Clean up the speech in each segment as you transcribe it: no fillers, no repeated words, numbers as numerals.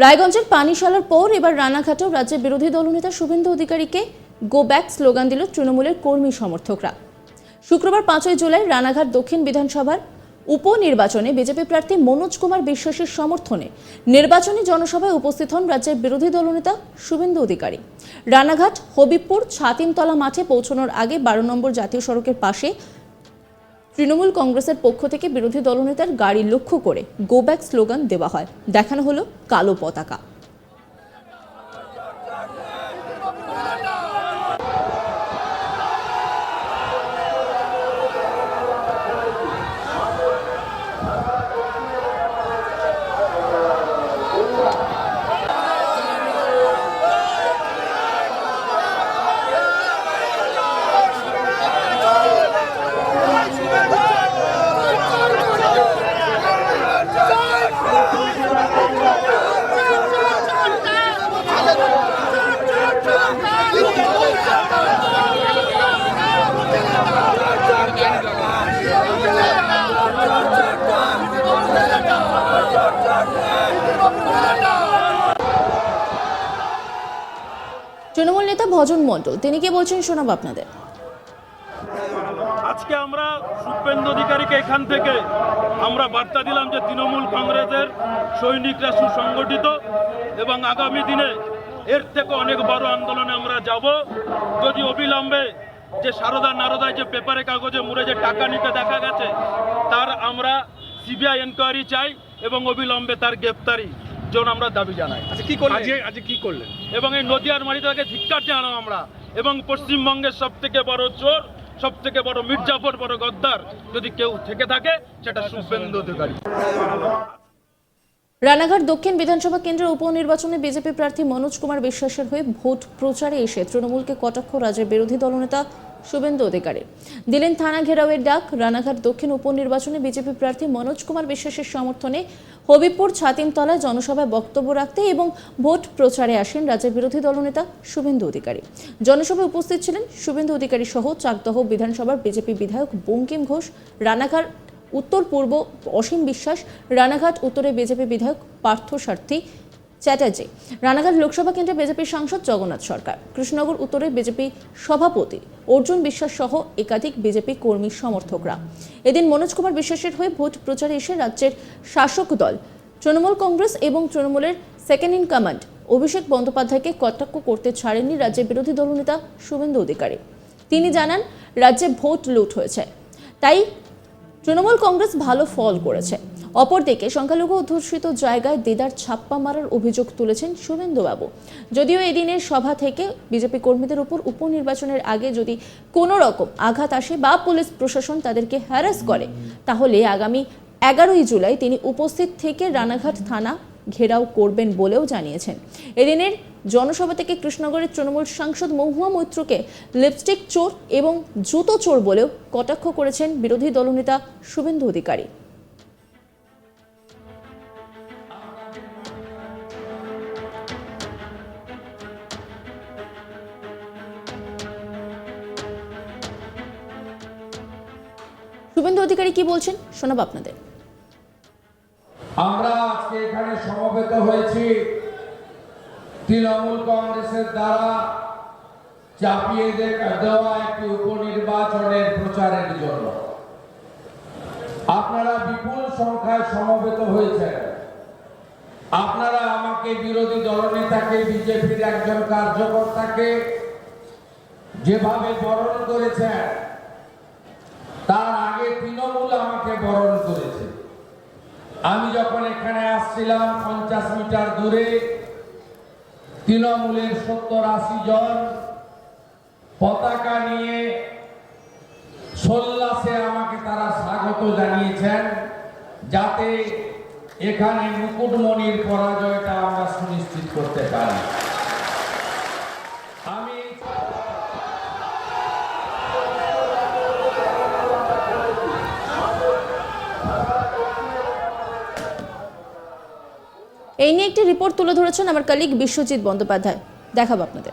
রায়গঞ্জের পানিশালার পর এবার রানাঘাটেও রাজ্যের বিরোধী দলনেতা শুভেন্দু অধিকারীকে গো ব্যাক স্লোগান দিল তৃণমূলের কর্মী সমর্থকরা। শুক্রবার 5ই জুলাই রানাঘাট দক্ষিণ বিধানসভার উপনির্বাচনে বিজেপি প্রার্থী মনোজ কুমার বিশ্বাসের সমর্থনে নির্বাচনী জনসভায় উপস্থিত হন রাজ্যের বিরোধী দলনেতা শুভেন্দু অধিকারী। রানাঘাট হবিবপুর ছাতিমতলা মাঠে পৌঁছানোর আগে 12 নম্বর জাতীয় সড়কের পাশে তৃণমূল কংগ্রেসের পক্ষ থেকে বিরোধী দলনেতার গাড়ি লক্ষ্য করে গো ব্যাক স্লোগান দেওয়া হয়। দেখানো হলো কালো পতাকা। তৃণমূল নেতা ভজন মণ্ডল তিনি কি বলছেন শোনাবো আপনাদের। আজকে আমরা শুভেন্দু অধিকারীকে এখান থেকে আমরা বার্তা দিলাম যে তৃণমূল কংগ্রেসের সৈনিকরা সুসংগঠিত এবং আগামী দিনে এর থেকে অনেক বড় আন্দোলনে আমরা যাব। যদি অবিলম্বে যে সারদা নারদায় যে পেপারে কাগজে মুড়ে যে টাকা নিতে দেখা গেছে তার আমরা সিবিআই এনকোয়ারি চাই এবং অবিলম্বে তার গ্রেপ্তারি জন্য আমরা দাবি জানাই। আজকে কি করলেন? এবং এই নদিয়ার মাটিটাকে ধিক্কার জানানো আমরা এবং পশ্চিমবঙ্গের সব থেকে বড় চোর, সব থেকে বড় মির্জাফর, বড় গদ্দার যদি কেউ থেকে থাকে সেটা শুভেন্দু অধিকারী। রানাঘাট দক্ষিণ বিধানসভা কেন্দ্রের উপনির্বাচনে বিজেপি প্রার্থী মনোজ কুমার বিশ্বাসের হয়ে ভোট প্রচারে এসে তৃণমূলকে কটাক্ষ রাজ্যের বিরোধী দলনেতা শুভেন্দু অধিকারী। দিলেন থানা ঘেরাওয়ের ডাক। রানাঘাট দক্ষিণ উপনির্বাচনে বিজেপি প্রার্থী মনোজ কুমার বিশ্বাসের সমর্থনে হবিবপুর ছাতিমতলায় জনসভায় বক্তব্য রাখতে এবং ভোট প্রচারে আসেন রাজ্যের বিরোধী দলনেতা শুভেন্দু অধিকারী। জনসভায় উপস্থিত ছিলেন শুভেন্দু অধিকারী সহ চাকদহ বিধানসভার বিজেপি বিধায়ক বঙ্কিম ঘোষ, রানাঘাট উত্তর পূর্ব অসীম বিশ্বাস, রানাঘাট উত্তরে বিজেপি বিধায়ক পার্থসারথী চ্যাটার্জি, রানাঘাট লোকসভা কেন্দ্রে বিজেপির সাংসদ জগন্নাথ সরকার, কৃষ্ণনগর উত্তরে বিজেপি সভাপতি অর্জুন বিশ্বাস সহ একাধিক বিজেপি কর্মী সমর্থকরা। এদিন মনোজ কুমার বিশ্বাসের হয়ে ভোট প্রচারে এসে রাজ্যের শাসক দল তৃণমূল কংগ্রেস এবং তৃণমূলের সেকেন্ড ইন কমান্ড অভিষেক বন্দ্যোপাধ্যায়কে কটাক্ষ করতে ছাড়েননি রাজ্যের বিরোধী দলনেতা শুভেন্দু অধিকারী। তিনি জানান রাজ্যে ভোট লুট হয়েছে, তাই তৃণমূল কংগ্রেস ভালো ফল করেছে। অপরদিকে সংখ্যালঘু অধ্যুষিত জায়গায় দেদার ছাপ্পা মারার অভিযোগ তুলেছেন শুভেন্দুবাবু। যদিও এদিনের সভা থেকে বিজেপি কর্মীদের উপর উপনির্বাচনের আগে যদি কোনো রকম আঘাত আসে বা পুলিশ প্রশাসন তাদেরকে হ্যারাস করে তাহলে আগামী 11ই জুলাই তিনি উপস্থিত থেকে রানাঘাট থানা ঘেরাও করবেন বলেও জানিয়েছেন। এদিনের জনসভা থেকে কৃষ্ণনগরের তৃণমূল সাংসদ মহুয়া মৈত্রকে লিপস্টিক চোর এবং জুতো চোর বলেও কটাক্ষ করেছেন বিরোধী দলনেতা শুভেন্দু অধিকারী। শুভেন্দু অধিকারী কি বলছেন শোনাবো আপনাদের। আমরা আজকে এখানে সমবেত হয়েছি তৃণমূল কংগ্রেসের দ্বারা চাপিয়ে দেওয়া একটি উপনির্বাচনের প্রচারের জন্য। আপনারা বিপুল সংখ্যায় সমবেত হয়েছেন। আপনারা আমাকে বিরোধী দলনেতাকে, বিজেপির একজন কার্যকর্তাকে যেভাবে বরণ করেছেন তার আগে তৃণমূল আমাকে বরণ করেছে। আমি যখন এখানে আসছিলাম 50 মিটার দূরে তৃণমূলের 70-80 জন পতাকা নিয়ে সোল্লাসে আমাকে তারা স্বাগত জানিয়েছেন, যাতে এখানে মুকুটমণির পরাজয়টা আমরা সুনিশ্চিত করতে পারি। আমি এই নিয়ে একটি রিপোর্ট তুলে ধরেছেন আমার কলিগ বিশ্বজিৎ বন্দ্যোপাধ্যায়, দেখাবো আপনাদের।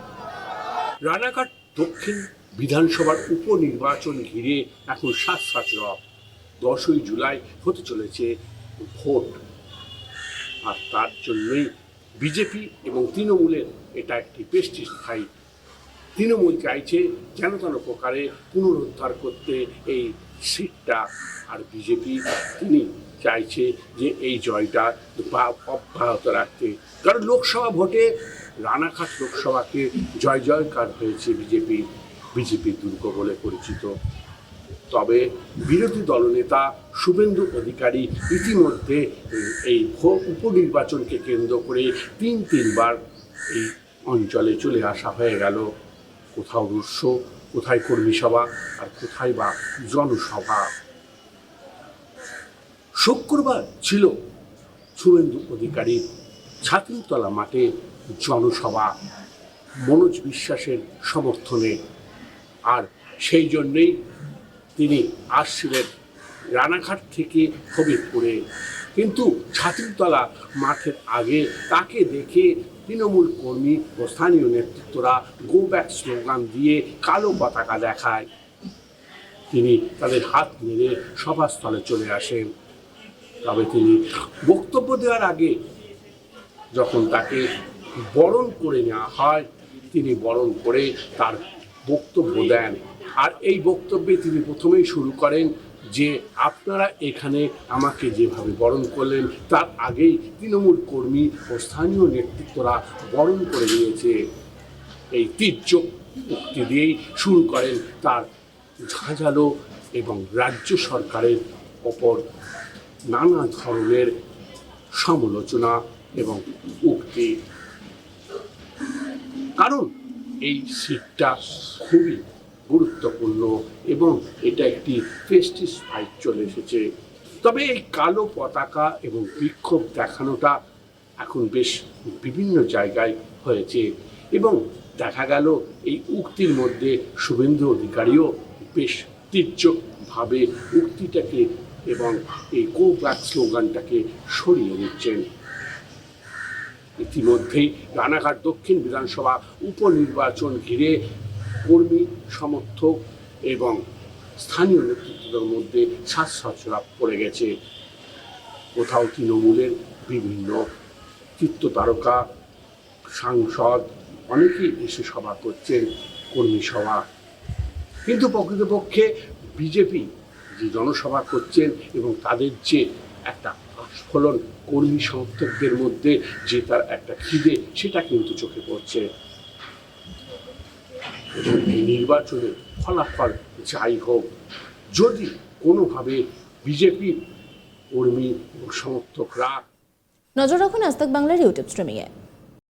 রানাঘাট দক্ষিণ বিধানসভার উপনির্বাচন ঘিরে এখন সাজ রব। 10ই জুলাই হতে চলেছে ভোট, আর তার জন্যই বিজেপি এবং তৃণমূলের এটা একটি পেস্টিজ ফাইট। তৃণমূল চাইছে যেন তেন প্রকারে পুনরুদ্ধার করতে এই সিটটা, আর বিজেপি তিনি চাইছে যে এই জয়টা অব্যাহত রাখতে। কারণ লোকসভা ভোটে রানাঘাট লোকসভাকে জয় জয়কার হয়েছে বিজেপির দুর্গ বলে পরিচিত। তবে বিরোধী দলনেতা শুভেন্দু অধিকারী ইতিমধ্যে এই উপনির্বাচনকে কেন্দ্র করে তিনবার এই অঞ্চলে চলে আসা হয়ে গেল। কোথাও রোড শো, কোথায় কর্মী সভা, আর কোথায় বা জনসভা। শুক্রবার ছিল শুভেন্দু অধিকারীর ছাতিমতলা মাঠে জনসভা মনোজ বিশ্বাসের সমর্থনে, আর সেই জন্যেই তিনি আসছিলেন রানাঘাট থেকে হবিবপুরে। কিন্তু ছাতিমতলা মাঠের আগে তাকে দেখে তৃণমূল কর্মী ও স্থানীয় নেতৃত্বরা গো ব্যাক স্লোগান দিয়ে কালো পতাকা দেখায়। তিনি তাদের হাত নেড়ে সভাস্থলে চলে আসেন। তবে তিনি বক্তব্য দেওয়ার আগে যখন তাকে বরণ করে নেওয়া হয়, তিনি বরণ করে তার বক্তব্য দেন। আর এই বক্তব্যে তিনি প্রথমেই শুরু করেন যে আপনারা এখানে আমাকে যেভাবে বরণ করলেন তার আগেই তৃণমূল কর্মী ও স্থানীয় নেতৃত্বরা বরণ করে নিয়েছে। এই তীর্যক উক্তি দিয়েই শুরু করেন তার ঝাঁঝালো এবং রাজ্য সরকারের ওপর নানা ধরনের সমালোচনা এবং উক্তি। কারণ এই সিটটা খুবই গুরুত্বপূর্ণ এবং এটা একটি প্রেস্টিজ ফাইট চলে এসেছে। তবে এই কালো পতাকা এবং বিক্ষোভ দেখানোটা এখন বেশ বিভিন্ন জায়গায় হয়েছে এবং দেখা গেল এই উক্তির মধ্যে শুভেন্দু অধিকারীও বেশ তীর্যকভাবে উক্তিটাকে এবং এই গো ব্যাক স্লোগানটাকে সরিয়ে নিচ্ছেন। ইতিমধ্যেই রানাঘাট দক্ষিণ বিধানসভা উপনির্বাচন ঘিরে কর্মী সমর্থক এবং স্থানীয় নেতৃত্বদের মধ্যে শ্বাসরোধ পড়ে গেছে। কোথাও তৃণমূলের বিভিন্ন চিত্রতারকা, সাংসদ অনেকেই এসে সভা করছেন, কর্মী সভা। কিন্তু প্রকৃতপক্ষে বিজেপি যে জনসভা করছেন এবং তাদের যে একটা আস্ফলন কর্মী সমর্থকদের মধ্যে যে তার একটা খিদে, সেটা কিন্তু চোখে পড়ছে। এবং এই নির্বাচনের ফলাফল যাই হোক, যদি কোনোভাবে বিজেপি কর্মী এবং সমর্থকরা নজর রাখুন আজ তাক বাংলার ইউটিউব স্ট্রিমিংয়ে।